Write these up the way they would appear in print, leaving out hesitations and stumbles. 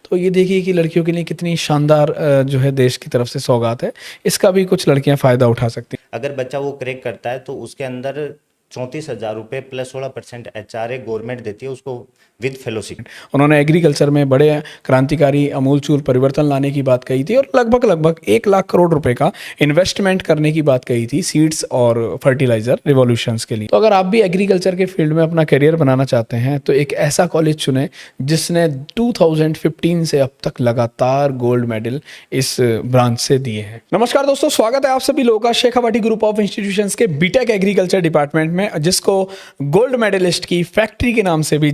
तो ये देखिए कि लड़कियों के लिए कितनी शानदार जो है देश की तरफ से सौगात है। इसका भी कुछ लड़कियां फ़ायदा उठा सकती हैं। अगर बच्चा वो क्रैक करता है तो उसके अंदर 34,000 रुपये प्लस 16% HRA गवर्नमेंट देती है उसको विद फेलोशिप। उन्होंने एग्रीकल्चर में बड़े क्रांतिकारी अमूलचूल परिवर्तन लाने की बात कही थी और लगभग 1 लाख करोड़ रुपए का इन्वेस्टमेंट करने की बात कही थी सीड्स और फर्टिलाइजर रिवॉल्यूशंस के लिए। तो अगर आप भी एग्रीकल्चर के फील्ड में अपना करियर बनाना चाहते हैं तो एक ऐसा कॉलेज चुनें जिसने 2015 से अब तक लगातार गोल्ड मेडल इस ब्रांच से दिए हैं। नमस्कार दोस्तों, स्वागत है आप सभी लोगों का शेखावाटी ग्रुप ऑफ इंस्टीट्यूशंस के बीटेक एग्रीकल्चर डिपार्टमेंट में, जिसको गोल्ड मेडलिस्ट की फैक्ट्री के नाम से भी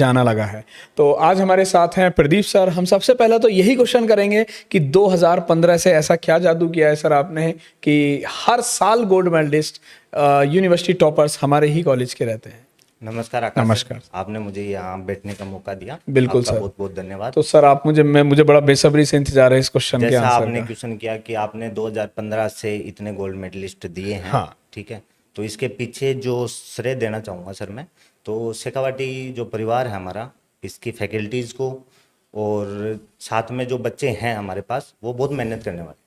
जाना लगा है। तो आज हमारे साथ हैं प्रदीप सर। हम सबसे पहले तो यही क्वेश्चन करेंगे कि 2015 से ऐसा क्या जादू किया है सर आपने कि हर साल गोल्ड मेडलिस्ट यूनिवर्सिटी टॉपर्स हमारे ही कॉलेज के रहते हैं। नमस्कार आकाश। नमस्कार। आपने मुझे यहाँ बैठने का मौका दिया। बिल्कुल आपका सर। बहुत बहुत धन्यवाद। तो सर आप मुझे बड़ा बेसब्री से इंतजार है इस क्वेश्चन के जैसा आंसर आपने का। क्वेश्चन किया कि आपने 2015 से इतने गोल्ड मेडलिस्ट दिए हैं, हाँ। ठीक है, तो इसके पीछे जो श्रेय देना चाहूँगा सर मैं, तो शेखावाटी जो परिवार है हमारा, इसकी फैकल्टीज़ को और साथ में जो बच्चे हैं हमारे पास, वो बहुत मेहनत करने वाले,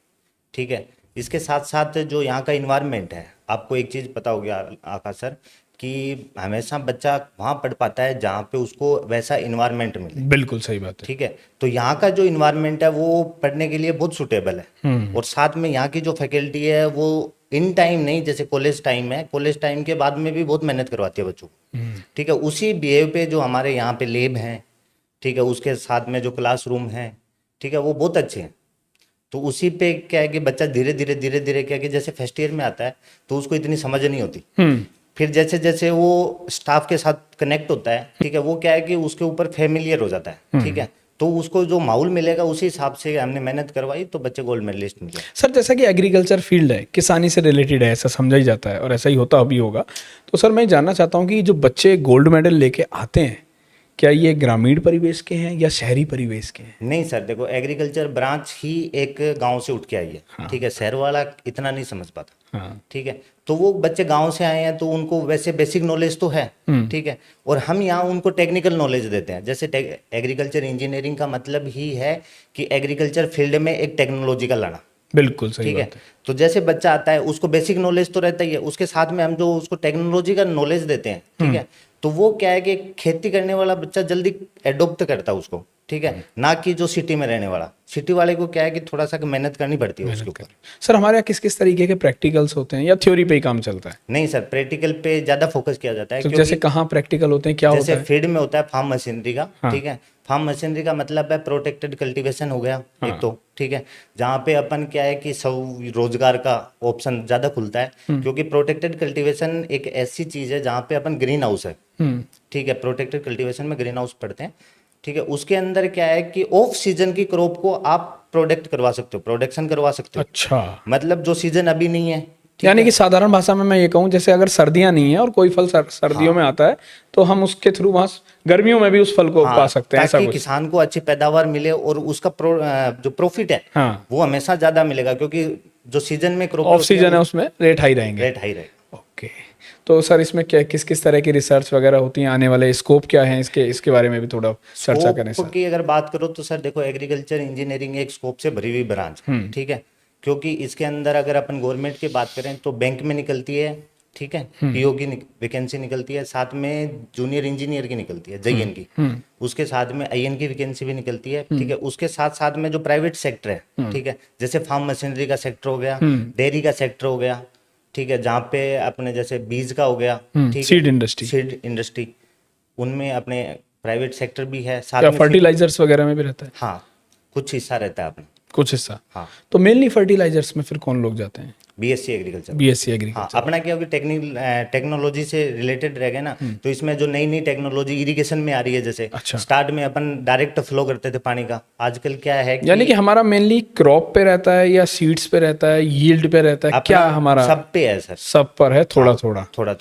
ठीक है। इसके साथ साथ जो यहाँ का इन्वायरमेंट है, आपको एक चीज़ पता होगी आकाश सर कि हमेशा बच्चा वहाँ पढ़ पाता है जहाँ पे उसको वैसा इन्वायरमेंट मिले। बिल्कुल सही बात है। ठीक है, तो यहाँ का जो इन्वायरमेंट है वो पढ़ने के लिए बहुत सूटेबल है। और साथ में यहाँ की जो फैकल्टी है वो इन टाइम नहीं, जैसे कॉलेज टाइम है, कॉलेज टाइम के बाद में भी बहुत मेहनत करवाती है बच्चों को, ठीक है। उसी बिहेव पे जो हमारे यहाँ पे लैब हैं, ठीक है, उसके साथ में जो क्लासरूम है, ठीक है, वो बहुत अच्छे हैं। तो उसी पे क्या है कि बच्चा धीरे धीरे क्या है कि जैसे फर्स्ट ईयर में आता है तो उसको इतनी समझ नहीं होती। फिर जैसे जैसे वो स्टाफ के साथ कनेक्ट होता है, ठीक है, वो क्या है कि उसके ऊपर फेमिलियर हो जाता है, ठीक है। तो उसको जो माहौल मिलेगा उसी हिसाब से हमने मेहनत करवाई तो बच्चे गोल्ड मेडलिस्ट मिले। सर जैसा कि एग्रीकल्चर फील्ड है, किसानी से रिलेटेड है, ऐसा समझा ही जाता है और ऐसा ही होता भी होगा। तो सर मैं जानना चाहता हूँ कि जो बच्चे गोल्ड मेडल लेके आते हैं, क्या ये ग्रामीण परिवेश के हैं या शहरी परिवेश के हैं? नहीं सर, देखो एग्रीकल्चर ब्रांच ही एक गांव से उठ के आई है। हाँ। ठीक है, शहर वाला इतना नहीं समझ पाता। हाँ। ठीक है, तो वो बच्चे गांव से आए हैं तो उनको वैसे बेसिक नॉलेज तो है, ठीक है, और हम यहाँ उनको टेक्निकल नॉलेज देते हैं। जैसे एग्रीकल्चर इंजीनियरिंग का मतलब ही है कि एग्रीकल्चर फील्ड में एक टेक्नोलॉजी का लाना। बिल्कुल सही ठीक बात है। तो जैसे बच्चा आता है उसको बेसिक नॉलेज तो रहता ही है, उसके साथ में हम जो उसको टेक्नोलॉजी का नॉलेज देते हैं, ठीक है, तो वो क्या है कि खेती करने वाला बच्चा जल्दी एडोप्ट करता है उसको, ठीक है, ना कि जो सिटी में रहने वाला। सिटी वाले को क्या है कि थोड़ा सा मेहनत करनी पड़ती है उसके ऊपर। सर हमारे यहाँ किस किस तरीके के प्रैक्टिकल्स होते हैं या थ्योरी पे ही काम चलता है? नहीं सर, प्रैक्टिकल पे ज्यादा फोकस किया जाता है। तो जैसे कहाँ प्रैक्टिकल होते हैं, क्या होता है? जैसे फील्ड में होता है फार्म मशीनरी का। हाँ। ठीक है, फार्म मशीनरी का मतलब है प्रोटेक्टेड कल्टीवेशन हो गया। हाँ। एक तो ठीक है, जहाँ पे अपन क्या है कि सब रोजगार का ऑप्शन ज्यादा खुलता है, क्योंकि प्रोटेक्टेड कल्टीवेशन एक ऐसी चीज है जहाँ पे अपन ग्रीन हाउस है, ठीक है, प्रोटेक्टेड कल्टीवेशन में ग्रीन हाउस पढ़ते हैं, ठीक है। उसके अंदर क्या है कि ऑफ सीजन की क्रॉप को आप प्रोडक्ट करवा सकते हो, प्रोडक्शन करवा सकते हो। अच्छा, मतलब जो सीजन अभी नहीं है, यानी कि साधारण भाषा में मैं ये कहूँ, जैसे अगर सर्दियां नहीं है और कोई फल सर्दियों में आता है तो हम उसके थ्रू वहां गर्मियों में भी उस फल को पा सकते हैं, ताकि किसान को अच्छी पैदावार मिले और उसका जो प्रॉफिट है वो हमेशा ज्यादा मिलेगा, क्योंकि जो सीजन में क्रॉप ऑफ सीजन है उसमें रेट हाई रहेंगे। ओके, तो सर इसमें क्या किस किस तरह की रिसर्च वगैरह होती है, आने वाले स्कोप क्या है इसके बारे में भी थोड़ा चर्चा करें सर। की अगर बात करो तो सर देखो, एग्रीकल्चर इंजीनियरिंग एक स्कोप से भरी हुई ब्रांच, ठीक है, क्योंकि इसके अंदर अगर अपन गवर्नमेंट की बात करें तो बैंक में निकलती है, ठीक है, पीओ की वैकेंसी निकलती है, साथ में जूनियर इंजीनियर की निकलती है, जेईएन की, उसके साथ में आईएन की वैकेंसी भी निकलती है, ठीक है। उसके साथ साथ में जो प्राइवेट सेक्टर है, ठीक है, जैसे फार्म मशीनरी का सेक्टर हो गया, डेयरी का सेक्टर हो गया, ठीक है, जहाँ पे अपने जैसे बीज का हो गया, ठीक, सीड इंडस्ट्री, उनमें अपने प्राइवेट सेक्टर भी है, साथ में फर्टिलाइजर्स वगैरह में भी रहता है। हाँ, कुछ हिस्सा रहता है अपना, कुछ हिस्सा। हाँ, तो मेनली फर्टिलाइजर्स में फिर कौन लोग जाते हैं? BSc agriculture. हाँ, अपना क्या होगी, टेक्नोलॉजी से रिलेटेड रह गए ना, तो इसमें जो नई नई टेक्नोलॉजी इरिगेशन में आ रही है, जैसे अच्छा। स्टार्ट में अपन डायरेक्ट फ्लो करते थे पानी का, आजकल क्या है यानी कि हमारा मेनली क्रॉप पे रहता है या सीड्स पे रहता है, यील्ड पे रहता है, क्या हमारा सब पे है सर? सब पर है, थोड़ा थोड़ा। थोड़ा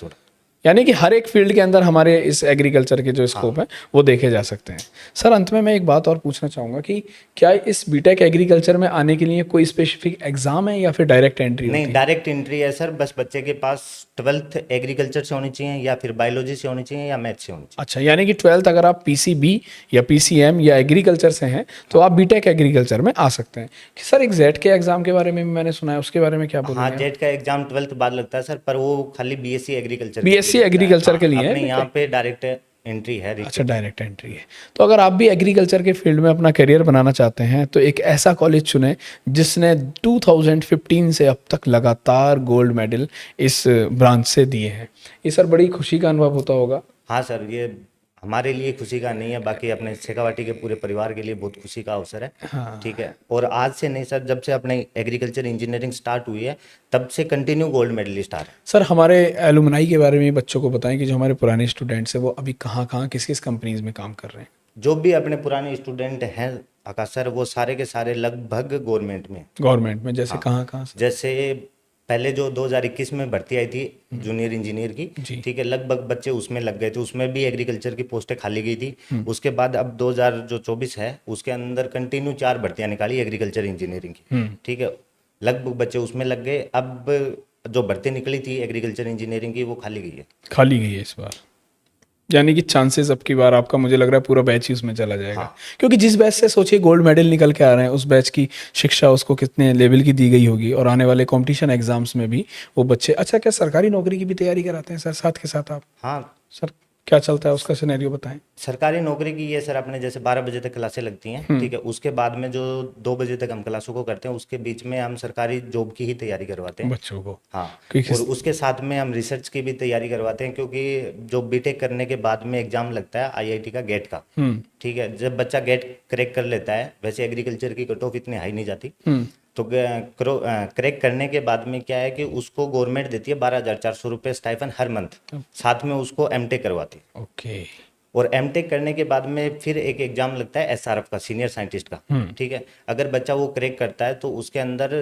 यानी कि हर एक फील्ड के अंदर हमारे इस एग्रीकल्चर के जो स्कोप है वो देखे जा सकते हैं। सर अंत में मैं एक बात और पूछना चाहूँगा कि क्या इस बीटेक एग्रीकल्चर में आने के लिए कोई स्पेसिफिक एग्जाम है या फिर डायरेक्ट एंट्री होती नहीं, है? डायरेक्ट एंट्री है सर। बस बच्चे के पास 12th एग्रीकल्चर से होनी चाहिए, या फिर बायोलॉजी से होनी चाहिए, या मैथ से होनी चाहिए। अच्छा, यानी कि 12th अगर आप पीसीबी या पीसीएम या एग्रीकल्चर से हैं तो आप बीटेक एग्रीकल्चर में आ सकते हैं। कि सर एक जेट के एग्जाम के बारे में भी मैंने सुना है, उसके बारे में क्या हाँ, बोलेंगे? जेट का एग्जाम 12th बाद लगता है सर, पर वो खाली बीएससी एग्रीकल्चर बीएससी एग्रीकल्चर के लिए है, अपने यहाँ पे डायरेक्ट एंट्री है। अच्छा, डायरेक्ट एंट्री है। तो अगर आप भी एग्रीकल्चर के फील्ड में अपना करियर बनाना चाहते हैं तो एक ऐसा कॉलेज चुनें जिसने 2015 से अब तक लगातार गोल्ड मेडल इस ब्रांच से दिए हैं। ये सर बड़ी खुशी का अनुभव होता होगा। हाँ सर, ये हमारे लिए खुशी का नहीं है, बाकी अपने शेखावाटी के पूरे परिवार के लिए बहुत खुशी का अवसर है। हाँ। ठीक है। और आज से नहीं सर, जब से अपने एग्रीकल्चर इंजीनियरिंग स्टार्ट हुई है तब से कंटिन्यू गोल्ड मेडलिस्ट आ रहे हैं। सर हमारे एलुमनाई के बारे में बच्चों को बताएं कि जो हमारे पुराने स्टूडेंट्स हैं वो अभी कहाँ कहाँ किस किस कंपनीज में काम कर रहे हैं। जो भी अपने पुराने स्टूडेंट हैं आकाश सर, वो सारे के सारे लगभग गवर्नमेंट में। गवर्नमेंट में जैसे कहाँ कहाँ से? जैसे पहले जो 2021 में भर्ती आई थी जूनियर इंजीनियर जी। की, ठीक है, लगभग बच्चे उसमें लग गए थे। उसमें भी एग्रीकल्चर की पोस्टें खाली गई थी। उसके बाद अब 2024 है, उसके अंदर कंटिन्यू 4 भर्तियां निकाली एग्रीकल्चर इंजीनियरिंग की। ठीक है, लगभग बच्चे उसमें लग गए। अब जो भर्ती निकली थी एग्रीकल्चर इंजीनियरिंग की वो खाली गई है। खाली गई है इस बार, यानी कि चांसेस अब की बार आपका मुझे लग रहा है पूरा बैच ही उसमें चला जाएगा। हाँ। क्योंकि जिस बैच से सोचिए गोल्ड मेडल निकल के आ रहे हैं उस बैच की शिक्षा उसको कितने लेवल की दी गई होगी, और आने वाले कंपटीशन एग्जाम्स में भी वो बच्चे। अच्छा, क्या सरकारी नौकरी की भी तैयारी कराते हैं सर साथ के साथ आप? हाँ सर क्या चलता है उसका सिनेरियो बताएं। सरकारी नौकरी की ये सर अपने जैसे 12 बजे तक क्लासें लगती हैं, ठीक है। उसके बाद में जो 2 बजे तक हम क्लासों को करते हैं, उसके बीच में हम सरकारी जॉब की ही तैयारी करवाते हैं बच्चों को। हाँ। क्योंकि और उसके साथ में हम रिसर्च की भी तैयारी करवाते हैं, क्योंकि जो बीटेक करने के बाद में एग्जाम लगता है आईआईटी का गेट का, ठीक है। जब बच्चा गेट क्रैक कर लेता है, वैसे एग्रीकल्चर की कट ऑफ इतनी हाई नहीं जाती, तो क्रैक करने के बाद में क्या है कि उसको गवर्नमेंट देती है 12,400 रुपये स्टाइफन हर मंथ। साथ में उसको एमटेक करवाती है। ओके। और एमटेक करने के बाद में फिर एक एग्जाम लगता है एसआरएफ का, सीनियर साइंटिस्ट का, ठीक है। अगर बच्चा वो क्रैक करता है तो उसके अंदर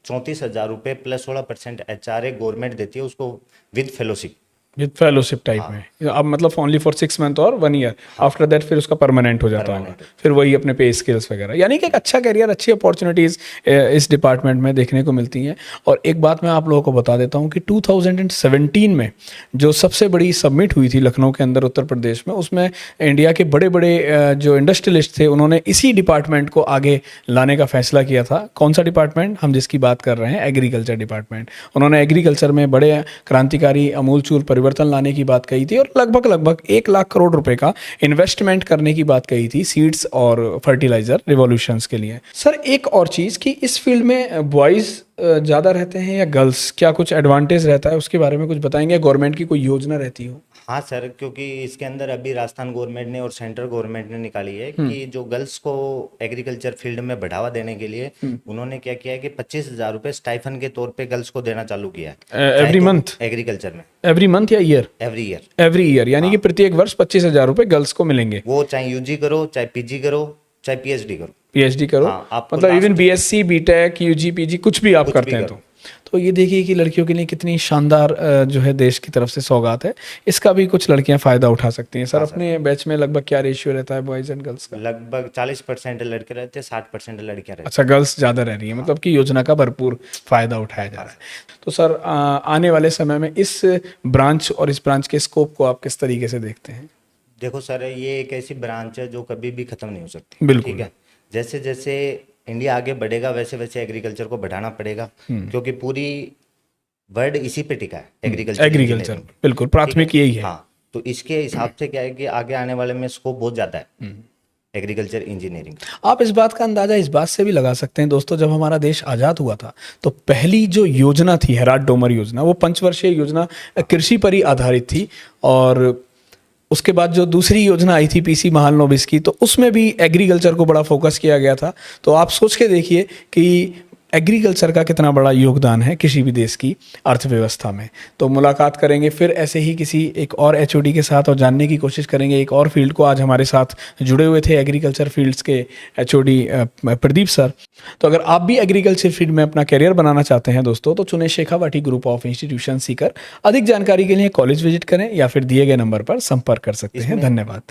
34,000 रुपये प्लस 16% एचआरए गवर्नमेंट देती है उसको with fellowship. With fellowship type में। अब मतलब ओनली फॉर 6 मंथ और 1 ईयर, आफ्टर दैट फिर उसका परमानेंट हो जाता होगा। फिर वही अपने पे स्किल्स वगैरह, यानी कि एक अच्छा करियर, अच्छी अपॉर्चुनिटीज़ इस डिपार्टमेंट में देखने को मिलती हैं। और एक बात मैं आप लोगों को बता देता हूँ कि 2017 में जो सबसे बड़ी सबमिट हुई थी लखनऊ के अंदर उत्तर प्रदेश में, उसमें इंडिया के बड़े बड़े जो इंडस्ट्रियलिस्ट थे उन्होंने इसी डिपार्टमेंट को आगे लाने का फैसला किया था। कौन सा डिपार्टमेंट हम जिसकी बात कर रहे हैं? Agriculture department. उन्होंने एग्रीकल्चर में बड़े क्रांतिकारी आमूलचूल परिवर्तन लाने की बात कही थी और लगभग 1 लाख करोड़ रुपए का इन्वेस्टमेंट करने की बात कही थी सीड्स और फर्टिलाइजर रिवॉल्यूशंस के लिए। सर एक और चीज़ कि इस फील्ड में बॉयज़ ज़्यादा रहते हैं या गर्ल्स, क्या कुछ एडवांटेज रहता है उसके बारे में कुछ बताएंगे? गवर्नमेंट की कोई योजना रहती हो? हाँ सर, क्योंकि इसके अंदर अभी राजस्थान गवर्नमेंट ने और सेंट्रल गवर्नमेंट ने निकाली है कि जो गर्ल्स को एग्रीकल्चर फील्ड में बढ़ावा देने के लिए उन्होंने क्या किया है कि 25,000 रुपये स्टाइफन के तौर पे गर्ल्स को देना चालू किया है। Every month? एग्रीकल्चर में एवरी मंथ या year? Every year. Every year, यानी कि प्रत्येक वर्ष 25,000 रुपये गर्ल्स को मिलेंगे। वो चाहे यूजी करो, चाहे पीजी करो, चाहे पीएचडी करो। पीएचडी करो, हाँ, आपको मतलब last even BSc, BTech, UG, PG कुछ भी आप करते हैं तो ये देखिए कि लड़कियों के लिए कितनी शानदार जो है देश की तरफ से सौगात है। इसका भी कुछ लड़कियां फ़ायदा उठा सकती हैं। सर अपने बैच में लगभग क्या रेशियो रहता है बॉयज़ एंड गर्ल्स का? लगभग 40% लड़के रहते हैं, 60% लड़कियां रहती हैं। अच्छा, गर्ल्स ज़्यादा रह रही है, मतलब कि योजना का भरपूर फ़ायदा उठाया जा रहा है। तो सर आने वाले समय में इस ब्रांच और इस ब्रांच के स्कोप को आप किस तरीके से देखते हैं? देखो सर, ये एक ऐसी ब्रांच है जो कभी भी खत्म नहीं हो सकती। बिल्कुल। ठीक है, जैसे जैसे इंडिया आगे बढ़ेगा वैसे वैसे एग्रीकल्चर को बढ़ाना पड़ेगा, क्योंकि पूरी वर्ल्ड इसी पे टिका है, एग्रीकल्चर। बिल्कुल, प्राथमिक यही है। हाँ, तो इसके हिसाब से क्या है कि आगे आने वाले में स्कोप बहुत ज़्यादा है एग्रीकल्चर इंजीनियरिंग। आप इस बात का अंदाजा इस बात से भी लगा सकते हैं दोस्तों, जब हमारा देश आज़ाद हुआ था तो पहली जो योजना थी हेरात डोमर योजना, वो 5 वर्षीय योजना कृषि पर ही आधारित थी। और उसके बाद जो दूसरी योजना आई थी पीसी महालनोबिस की, तो उसमें भी एग्रीकल्चर को बड़ा फोकस किया गया था। तो आप सोच के देखिए कि एग्रीकल्चर का कितना बड़ा योगदान है किसी भी देश की अर्थव्यवस्था में। तो मुलाकात करेंगे फिर ऐसे ही किसी एक और एचओडी के साथ और जानने की कोशिश करेंगे एक और फील्ड को। आज हमारे साथ जुड़े हुए थे एग्रीकल्चर फील्ड्स के एचओडी प्रदीप सर। तो अगर आप भी एग्रीकल्चर फील्ड में अपना करियर बनाना चाहते हैं दोस्तों, तो चुने Shekhawati group of institution Sikar. अधिक जानकारी के लिए कॉलेज विजिट करें या फिर दिए गए नंबर पर संपर्क कर सकते हैं। धन्यवाद।